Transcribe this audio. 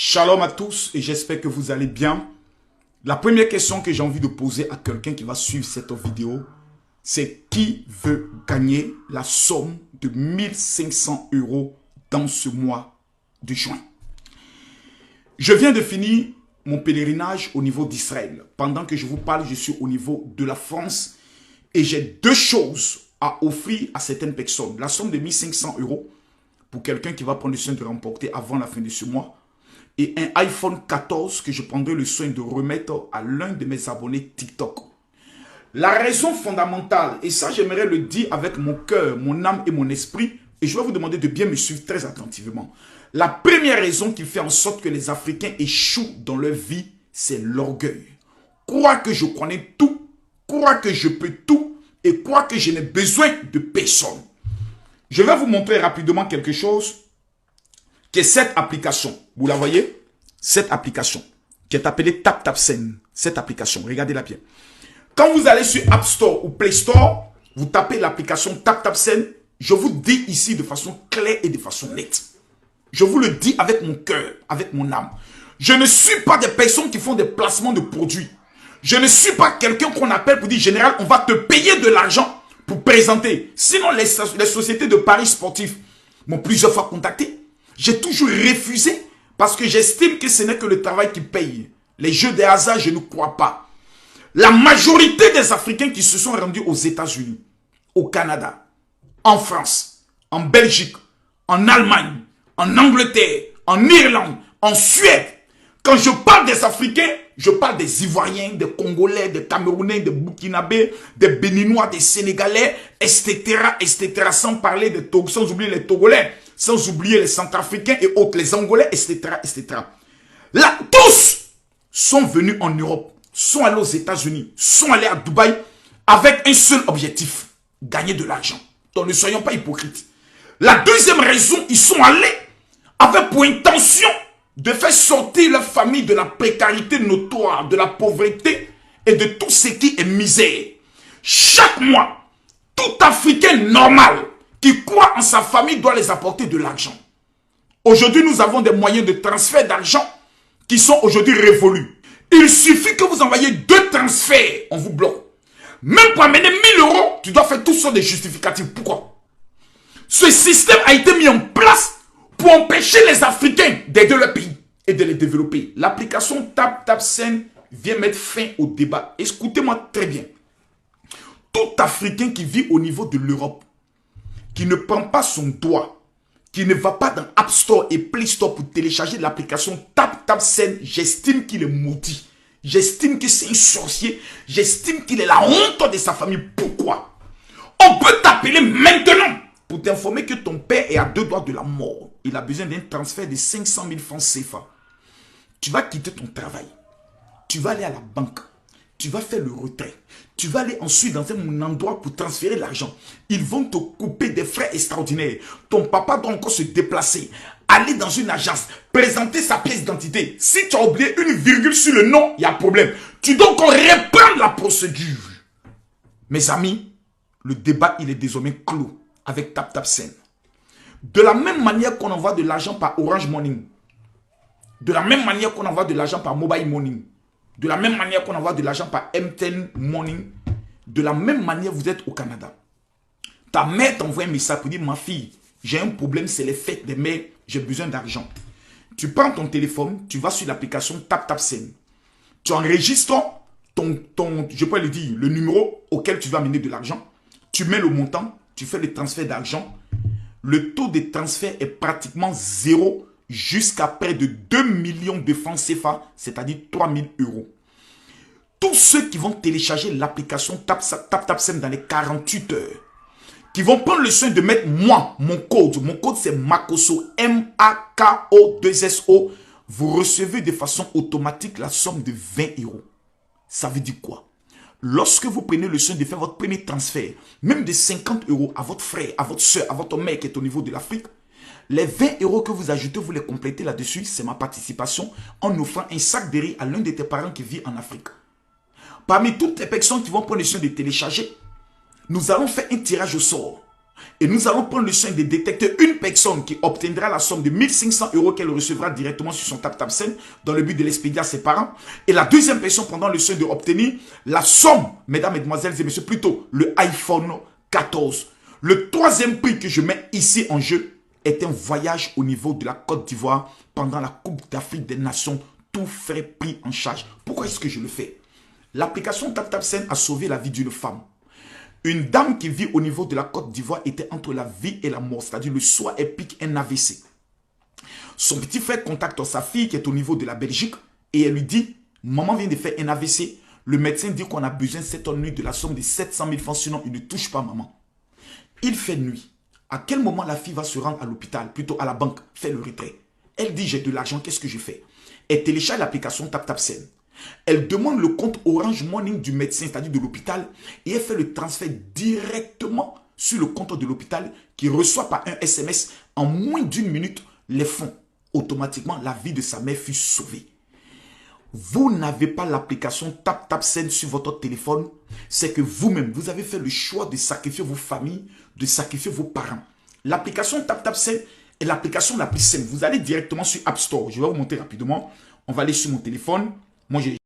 Shalom à tous et j'espère que vous allez bien. La première question que j'ai envie de poser à quelqu'un qui va suivre cette vidéo, c'est qui veut gagner la somme de 1500 € dans ce mois de juin. Je viens de finir mon pèlerinage au niveau d'Israël. Pendant que je vous parle, je suis au niveau de la France et j'ai deux choses à offrir à certaines personnes. La somme de 1500 € pour quelqu'un qui va prendre le soin de remporter avant la fin de ce mois. Et un iPhone 14 que je prendrai le soin de remettre à l'un de mes abonnés TikTok. La raison fondamentale, et ça j'aimerais le dire avec mon cœur, mon âme et mon esprit, et je vais vous demander de bien me suivre très attentivement. La première raison qui fait en sorte que les Africains échouent dans leur vie, c'est l'orgueil. Croire que je connais tout, croire que je peux tout, et croire que je n'ai besoin de personne. Je vais vous montrer rapidement quelque chose qui est cette application. Vous la voyez? Cette application qui est appelée TapTapSend. Cette application, regardez-la bien. Quand vous allez sur App Store ou Play Store, vous tapez l'application TapTapSend. Je vous dis ici de façon claire et de façon nette. Je vous le dis avec mon cœur, avec mon âme. Je ne suis pas des personnes qui font des placements de produits. Je ne suis pas quelqu'un qu'on appelle pour dire, général, on va te payer de l'argent pour présenter. Sinon, les sociétés de paris sportifs m'ont plusieurs fois contacté. J'ai toujours refusé parce que j'estime que ce n'est que le travail qui paye. Les jeux de hasard, je ne crois pas. La majorité des Africains qui se sont rendus aux États-Unis, au Canada, en France, en Belgique, en Allemagne, en Angleterre, en Irlande, en Suède. Quand je parle des Africains, je parle des Ivoiriens, des Congolais, des Camerounais, des Burkinabés, des Béninois, des Sénégalais, etc., etc., sans parler des Togolais, sans oublier les Togolais, sans oublier les Centrafricains et autres, les Angolais, etc., etc. Là, tous sont venus en Europe, sont allés aux États-Unis, sont allés à Dubaï avec un seul objectif, gagner de l'argent. Donc ne soyons pas hypocrites. La deuxième raison, ils sont allés avec pour intention de faire sortir leur famille de la précarité notoire, de la pauvreté et de tout ce qui est misère. Chaque mois, tout Africain normal qui croit en sa famille doit les apporter de l'argent. Aujourd'hui, nous avons des moyens de transfert d'argent qui sont aujourd'hui révolus. Il suffit que vous envoyez 2 transferts, on vous bloque. Même pour amener 1000 €, tu dois faire toutes sortes de justificatifs. Pourquoi? Ce système a été mis en place pour empêcher les Africains d'aider leur pays et de les développer. L'application TapTapSend vient mettre fin au débat. Écoutez-moi très bien. Tout Africain qui vit au niveau de l'Europe, qui ne prend pas son doigt, qui ne va pas dans App Store et Play Store pour télécharger l'application TapTapSend, j'estime qu'il est maudit. J'estime que c'est un sorcier. J'estime qu'il est la honte de sa famille. Pourquoi? On peut t'appeler maintenant pour t'informer que ton père est à 2 doigts de la mort. Il a besoin d'un transfert de 500 000 francs CFA. Tu vas quitter ton travail. Tu vas aller à la banque. Tu vas faire le retrait. Tu vas aller ensuite dans un endroit pour transférer l'argent. Ils vont te couper des frais extraordinaires. Ton papa doit encore se déplacer, aller dans une agence, présenter sa pièce d'identité. Si tu as oublié une virgule sur le nom, il y a problème. Tu dois encore reprendre la procédure. Mes amis, le débat, il est désormais clos avec TapTapSend. De la même manière qu'on envoie de l'argent par Orange Money, de la même manière qu'on envoie de l'argent par Mobile Money, de la même manière qu'on envoie de l'argent par M10 Money, de la même manière vous êtes au Canada. Ta mère t'envoie un message pour dire, ma fille, j'ai un problème, c'est les fêtes des mères, j'ai besoin d'argent. Tu prends ton téléphone, tu vas sur l'application TapTapSend. Tu enregistres je peux le dire, le numéro auquel tu vas amener de l'argent. Tu mets le montant, tu fais le transfert d'argent. Le taux de transfert est pratiquement zéro jusqu'à près de 2 millions de francs CFA, c'est-à-dire 3 000 €. Tous ceux qui vont télécharger l'application TapTapSend dans les 48 heures, qui vont prendre le soin de mettre mon code c'est Makoso, M-A-K-O-2-S-O, vous recevez de façon automatique la somme de 20 €. Ça veut dire quoi? Lorsque vous prenez le soin de faire votre premier transfert, même de 50 € à votre frère, à votre soeur, à votre mère qui est au niveau de l'Afrique, les 20 € que vous ajoutez, vous les complétez là-dessus, c'est ma participation en offrant un sac de riz à l'un de tes parents qui vit en Afrique. Parmi toutes les personnes qui vont prendre le soin de télécharger, nous allons faire un tirage au sort. Et nous allons prendre le soin de détecter une personne qui obtiendra la somme de 1500 € qu'elle recevra directement sur son TapTapSend dans le but de l'expédier à ses parents. Et la deuxième personne prendra le soin d'obtenir la somme, mesdames, mesdemoiselles et messieurs, plutôt le iPhone 14. Le troisième prix que je mets ici en jeu est un voyage au niveau de la Côte d'Ivoire pendant la Coupe d'Afrique des Nations, tout frais pris en charge. Pourquoi est-ce que je le fais? L'application TapTapSend a sauvé la vie d'une femme. Une dame qui vit au niveau de la Côte d'Ivoire était entre la vie et la mort, c'est-à-dire le soir elle pique un AVC. Son petit frère contacte sa fille qui est au niveau de la Belgique et elle lui dit, maman vient de faire un AVC, le médecin dit qu'on a besoin cette nuit de la somme de 700 000 francs, sinon il ne touche pas maman. Il fait nuit. À quel moment la fille va se rendre à l'hôpital, plutôt à la banque, fait le retrait? Elle dit, j'ai de l'argent, qu'est-ce que je fais? Elle télécharge l'application TapTapSend. Elle demande le compte Orange Money du médecin, c'est-à-dire de l'hôpital, et elle fait le transfert directement sur le compte de l'hôpital qui reçoit par un SMS en moins d'une minute les fonds. Automatiquement, la vie de sa mère fut sauvée. Vous n'avez pas l'application TapTapSend sur votre téléphone, c'est que vous-même, vous avez fait le choix de sacrifier vos familles, de sacrifier vos parents. L'application TapTapSend est l'application la plus simple. Vous allez directement sur App Store. Je vais vous montrer rapidement. On va aller sur mon téléphone. Moi, j'ai